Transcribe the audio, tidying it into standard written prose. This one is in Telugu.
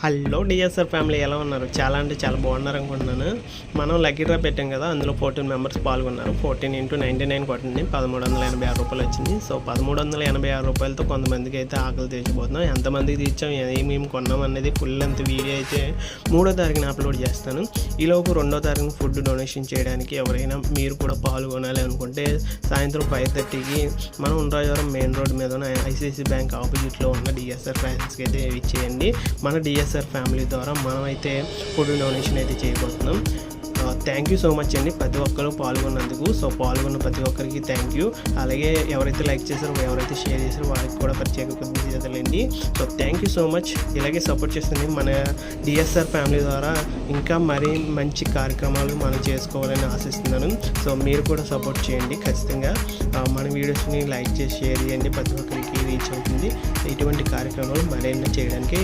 హలో డిఎస్ఆర్ ఫ్యామిలీ ఎలా ఉన్నారు? చాలా అంటే చాలా బాగున్నారు అనుకుంటున్నాను. మనం లక్కీ డ్రా పెట్టాం కదా, అందులో 14 మెంబర్స్ పాల్గొన్నారు. 14 × 99 కొట్టండి, 1386 రూపాయలు వచ్చింది. సో 1386 రూపాయలతో కొంతమందికి అయితే ఆకలి తీర్చిపోతున్నాం. ఎంతమందికి తీర్చాం, ఏమేమి కొన్నాం అనేది ఫుల్ లెంత్ వీడియో అయితే 3వ తారీఖున అప్లోడ్ చేస్తాను. ఈలోపు 2వ తారీఖున ఫుడ్ డొనేషన్ చేయడానికి ఎవరైనా మీరు కూడా పాల్గొనాలి అనుకుంటే సాయంత్రం 5:30కి మనం ఉండ్రాజవరం మెయిన్ రోడ్ మీద ఉన్న ఐసిఐసి బ్యాంక్ ఆపోజిట్లో ఉన్న డిఎస్ఆర్ ఫ్యాన్స్కి అయితే ఇచ్చేయండి. మన డిఎస్ఆర్ ఫ్యామిలీ ద్వారా మనమైతే ఫుడ్ డొనేషన్ అయితే చేయబోతున్నాం. థ్యాంక్ యూ సో మచ్ అండి ప్రతి ఒక్కరు పాల్గొన్నందుకు. సో పాల్గొన్న ప్రతి ఒక్కరికి థ్యాంక్ యూ. అలాగే ఎవరైతే లైక్ చేశారో, ఎవరైతే షేర్ చేశారో వారికి కూడా ప్రత్యేక కృతజ్ఞతలండి. So thank you so much. ఇలాగే సపోర్ట్ చేస్తుంది మన డిఎస్ఆర్ ఫ్యామిలీ ద్వారా ఇంకా మరీ మంచి కార్యక్రమాలు మనం చేసుకోవాలని ఆశిస్తున్నాను. సో మీరు కూడా సపోర్ట్ చేయండి ఖచ్చితంగా. మన వీడియోస్ని లైక్ చేసి షేర్ చేయండి, ప్రతి ఒక్కరికి రీచ్ అవుతుంది. ఇటువంటి కార్యక్రమాలు మరెన్నో చేయడానికి